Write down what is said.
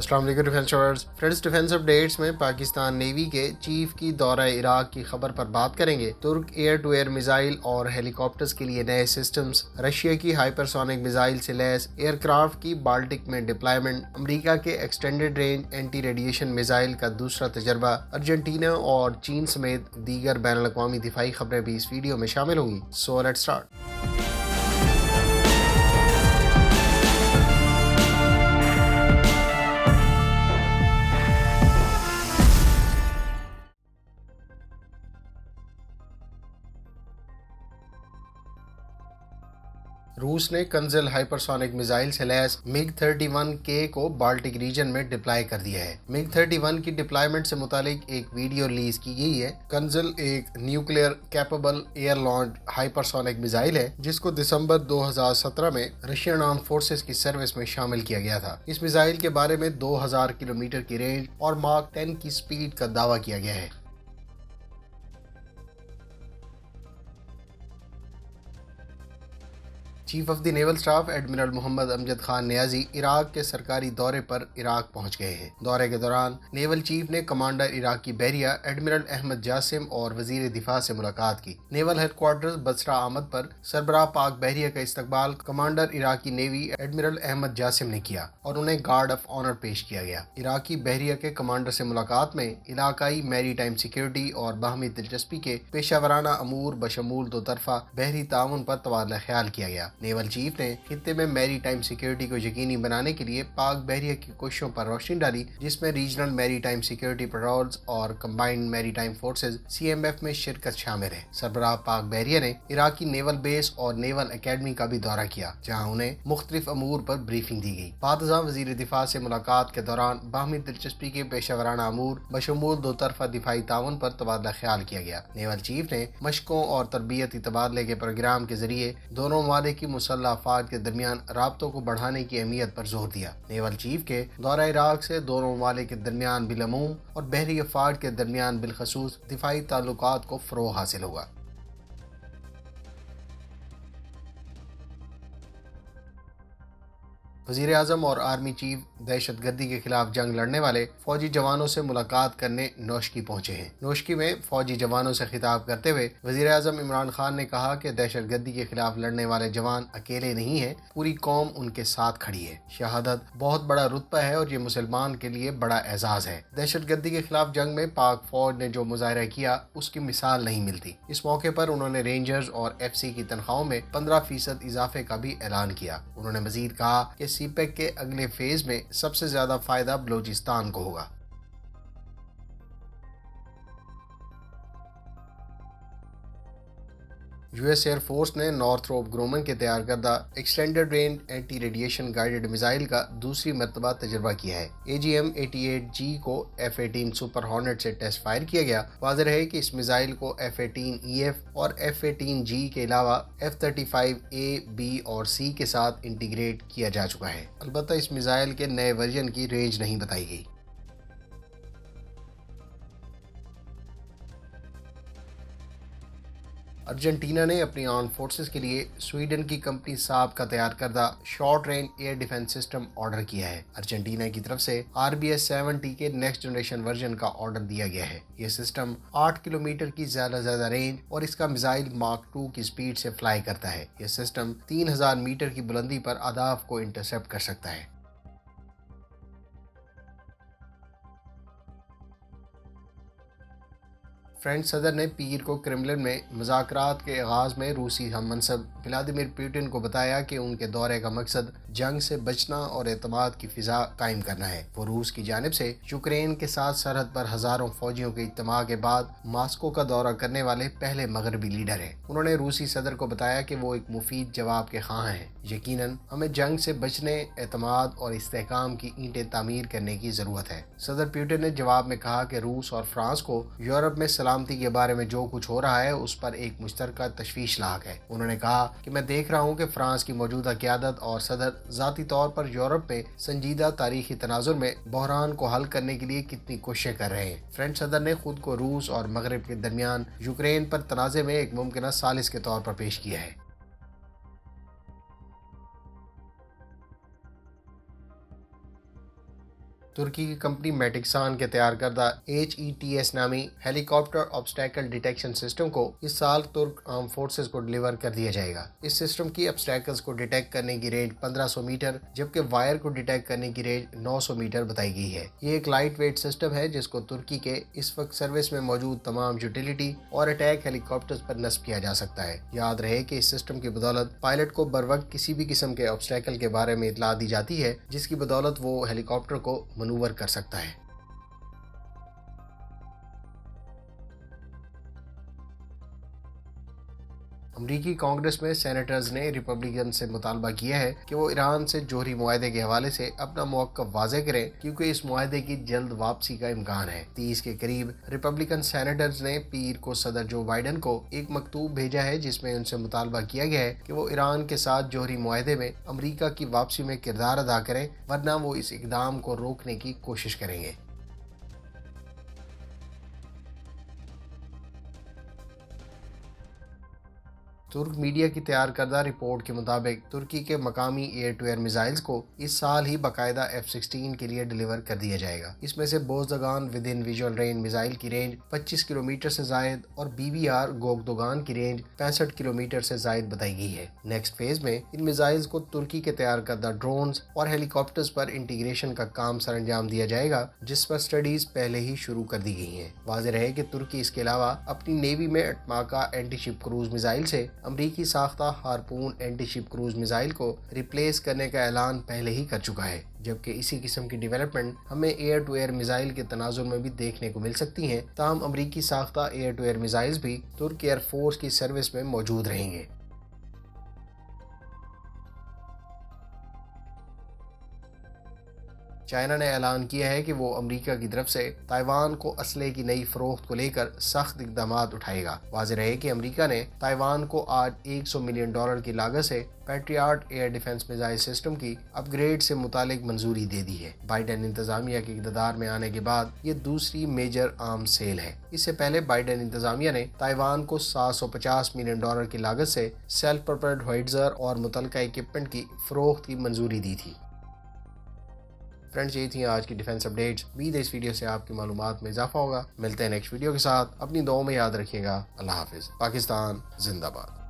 السلام علیکم defence words friends, defence updates میں پاکستان نیوی کے چیف کی دورہ عراق کی خبر پر بات کریں گے۔ ترک ایئر ٹو ایئر میزائل اور ہیلی کاپٹرز کے لیے نئے سسٹمز، رشیا کی ہائپرسونک میزائل سے لیس ایئر کرافٹ کی بالٹک میں ڈپلائمنٹ، امریکہ کے extended range anti radiation missile کا دوسرا تجربہ، ارجنٹینا اور چین سمیت دیگر بین الاقوامی دفاعی خبریں بھی اس ویڈیو میں شامل ہوں گی۔ So let's start. روس نے کنزل ہائپرسونک میزائل سے لیس MiG 31K کو بالٹک ریجن میں ڈپلائی کر دیا ہے۔ MiG 31 کی ڈپلائمنٹ سے متعلق ایک ویڈیو ریلیز کی گئی ہے۔ کنزل ایک nuclear capable air launch hypersonic missile ہے جس کو دسمبر 2017 میں رشین آرمڈ فورسز کی سروس میں شامل کیا گیا تھا۔ اس میزائل کے بارے میں 2000 کلومیٹر کی رینج اور ماک 10 کی سپیڈ کا دعویٰ کیا گیا ہے۔ Chief of the naval staff admiral Muhammad Amjad Khan Niazi Iraq کے سرکاری دورے پر عراق پہنچ گئے ہیں۔ دورے کے دوران نیول چیف نے کمانڈر عراقی بحریہ ایڈمرل احمد جاسم اور وزیر دفاع سے ملاقات کی۔ نیول ہیڈ کوارٹرز بصرہ آمد پر سربراہ پاک بحریہ کا استقبال کمانڈر عراقی نیوی ایڈمرل احمد جاسم نے کیا اور انہیں گارڈ آف آنر پیش کیا گیا۔ عراقی بحریہ کے کمانڈر سے ملاقات میں علاقائی میری ٹائم سیکیورٹی اور باہمی دلچسپی کے پیشہ ورانہ امور بشمول دو طرفہ بحری تعاون پر تبادلہ خیال کیا گیا۔ نیول چیف نے خطے میں میری ٹائم سیکیورٹی کو یقینی بنانے کے لیے پاک بحریہ کی کوششوں پر روشنی ڈالی، جس میں ریجنل میری ٹائم سیکیورٹی پیٹرولز اور کمبائنڈ میری ٹائم فورسز CMF میں شرکت شامل ہے۔ سربراہ پاک بحریہ نے عراقی نیول بیس اور نیول اکیڈمی کا بھی دورہ کیا، جہاں انہیں مختلف امور پر بریفنگ دی گئی۔ بعد ازاں وزیر دفاع سے ملاقات کے دوران باہمی دلچسپی کے پیشہ ورانہ امور بشمول دو طرفہ دفاعی تعاون پر تبادلہ خیال کیا گیا۔ نیول چیف نے مشقوں اور تربیتی تبادلے کے پروگرام کے ذریعے دونوں ممالک کی مسلح افواج کے درمیان رابطوں کو بڑھانے کی اہمیت پر زور دیا۔ نیول چیف کے دورہ عراق سے دونوں ممالک کے درمیان بالعموم اور بحری افواج کے درمیان بالخصوص دفاعی تعلقات کو فروغ حاصل ہوگا۔ وزیر اعظم اور آرمی چیف دہشت گردی کے خلاف جنگ لڑنے والے فوجی جوانوں سے ملاقات کرنے نوشکی پہنچے ہیں۔ نوشکی میں فوجی جوانوں سے خطاب کرتے ہوئے وزیر اعظم عمران خان نے کہا کہ دہشت گردی کے خلاف لڑنے والے جوان اکیلے نہیں ہیں، پوری قوم ان کے ساتھ کھڑی ہے۔ شہادت بہت بڑا رتبہ ہے اور یہ مسلمان کے لیے بڑا اعزاز ہے۔ دہشت گردی کے خلاف جنگ میں پاک فوج نے جو مظاہرہ کیا اس کی مثال نہیں ملتی۔ اس موقع پر انہوں نے رینجرز اور FC کی تنخواہوں میں 15% اضافے کا بھی اعلان کیا۔ انہوں نے مزید کہا کہ CPEC کے اگلے فیز میں سب سے زیادہ فائدہ بلوچستان کو ہوگا۔ US ایئر فورس نے نارتھروپ گرومن کے تیار کردہ extended range anti radiation guided missile کا دوسری مرتبہ تجربہ کیا ہے۔ AGM-88G کو F-18 سپر ہارنٹ سے ٹیسٹ فائر کیا گیا۔ واضح ہے کہ اس میزائل کو F-18EF اور F-18G کے علاوہ F-35A، B اور C کے ساتھ انٹیگریٹ کیا جا چکا ہے۔ البتہ اس میزائل کے نئے ورژن کی رینج نہیں بتائی گئی۔ ارجنٹینا نے اپنی آرم فورسز کے لیے سویڈن کی کمپنی ساب کا تیار کردہ short range air defence system order کیا ہے۔ ارجنٹینا کی طرف سے RBS-70 کے نیکسٹ جنریشن ورژن کا آرڈر دیا گیا ہے۔ یہ سسٹم 8 کلومیٹر کی زیادہ رینج اور اس کا میزائل ماک 2 کی سپیڈ سے فلائی کرتا ہے۔ یہ سسٹم 3000 میٹر کی بلندی پر اہداف کو انٹرسیپٹ کر سکتا ہے۔ فرینچ صدر نے پیر کو کرملن میں مذاکرات کے آغاز میں روسی ہم منصب ولادیمیر پوٹن کو بتایا کہ ان کے دورے کا مقصد جنگ سے بچنا اور اعتماد کی فضا قائم کرنا ہے۔ وہ روس کی جانب سے یوکرین کے ساتھ سرحد پر ہزاروں فوجیوں کے اجتماع کے بعد ماسکو کا دورہ کرنے والے پہلے مغربی لیڈر ہیں۔ انہوں نے روسی صدر کو بتایا کہ وہ ایک مفید جواب کے خواہاں ہیں۔ یقیناً ہمیں جنگ سے بچنے، اعتماد اور استحکام کی اینٹیں تعمیر کرنے کی ضرورت ہے۔ صدر پوٹن نے جواب میں کہا کہ روس اور فرانس کو یورپ میں سلامتی کے بارے میں جو کچھ ہو رہا ہے اس پر ایک مشترکہ تشویش لاحق ہے۔ انہوں نے کہا کہ میں دیکھ رہا ہوں کہ فرانس کی موجودہ قیادت اور صدر ذاتی طور پر یورپ میں سنجیدہ تاریخی تناظر میں بحران کو حل کرنے کے لیے کتنی کوششیں کر رہے ہیں۔ فرینچ صدر نے خود کو روس اور مغرب کے درمیان یوکرین پر تنازع میں ایک ممکنہ ثالث کے طور پر پیش کیا ہے۔ ترکی کی کمپنی میٹکسان کے تیار کردہ HETS نامی ہیلی کاپٹر آبسٹیکل ڈیٹیکشن سسٹم کو اس سال ترک آرم فورسز کو ڈیلیور کر دیا جائے گا۔ اس سسٹم کی آبسٹیکلز کو ڈیٹیکٹ کرنے کی رینج 1500 میٹر جبکہ وائر کو ڈیٹیکٹ کرنے کی رینج 900 میٹر بتائی گئی ہے۔ یہ ایک لائٹ ویٹ سسٹم ہے جس کو ترکی کے اس وقت سروس میں موجود تمام یوٹیلیٹی اور اٹیک ہیلی کاپٹرز پر نصب کیا جا سکتا ہے۔ یاد رہے کہ اس سسٹم کی بدولت پائلٹ کو بروقت کسی بھی قسم کے آبسٹیکل کے بارے میں اطلاع دی جاتی ہے جس کی بدولت وہ ہیلی کاپٹر کو منور کر سکتا ہے۔ امریکی کانگریس میں سینیٹرز نے ریپبلکن سے مطالبہ کیا ہے کہ وہ ایران سے جوہری معاہدے کے حوالے سے اپنا موقف واضح کریں کیونکہ اس معاہدے کی جلد واپسی کا امکان ہے۔ 30 کے قریب ریپبلکن سینیٹرز نے پیر کو صدر جو بائیڈن کو ایک مکتوب بھیجا ہے جس میں ان سے مطالبہ کیا گیا ہے کہ وہ ایران کے ساتھ جوہری معاہدے میں امریکہ کی واپسی میں کردار ادا کریں ورنہ وہ اس اقدام کو روکنے کی کوشش کریں گے۔ ترک میڈیا کی تیار کردہ رپورٹ کے مطابق ترکی کے مقامی ایئر ٹو ایئر میزائلز کو اس سال ہی باقاعدہ F-16 کے لیے ڈیلیور کر دیا جائے گا۔ اس میں سے Bozdogan within visual range missile کی رینج 25 کلومیٹر سے زائد اور BBR گوگدوگان کی رینج 65 کلومیٹر سے زائد بتائی گئی ہے۔ نیکسٹ فیز میں ان میزائلز کو ترکی کے تیار کردہ ڈرونز اور ہیلی کاپٹرز پر انٹیگریشن کا کام سر انجام دیا جائے گا جس پر سٹڈیز پہلے ہی شروع کر دی گئی ہیں۔ واضح رہے کہ ترکی اس کے علاوہ اپنی نیوی میں اٹماکا اینٹی شپ کروز میزائل سے امریکی ساختہ ہارپون اینٹی شپ کروز میزائل کو ریپلیس کرنے کا اعلان پہلے ہی کر چکا ہے، جبکہ اسی قسم کی ڈیولپمنٹ ہمیں ایئر ٹو ایئر میزائل کے تناظر میں بھی دیکھنے کو مل سکتی ہیں۔ تاہم امریکی ساختہ ایئر ٹو ایئر میزائلز بھی ترک ایئر فورس کی سروس میں موجود رہیں گے۔ چائنا نے اعلان کیا ہے کہ وہ امریکہ کی طرف سے تائیوان کو اسلحے کی نئی فروخت کو لے کر سخت اقدامات اٹھائے گا۔ واضح رہے کہ امریکہ نے تائیوان کو آج $100 ملین کی لاگت سے patriot air defence missile system کی اپ گریڈ سے متعلق منظوری دے دی ہے۔ بائیڈن انتظامیہ کے اقتدار میں آنے کے بعد یہ دوسری میجر آرم سیل ہے۔ اس سے پہلے بائیڈن انتظامیہ نے تائیوان کو $750 ملین کی لاگت سے سیلف پروپلڈ ہوائٹزر اور متعلقہ ایکوپمنٹ کی فروخت کی منظوری دی تھی۔ فرینڈز، یہ تھی آج کی ڈیفنس اپڈیٹس۔ امید ہے اس ویڈیو سے آپ کی معلومات میں اضافہ ہوگا۔ ملتے ہیں نیکسٹ ویڈیو کے ساتھ، اپنی دعاؤں میں یاد رکھیے گا۔ اللہ حافظ۔ پاکستان زندہ باد۔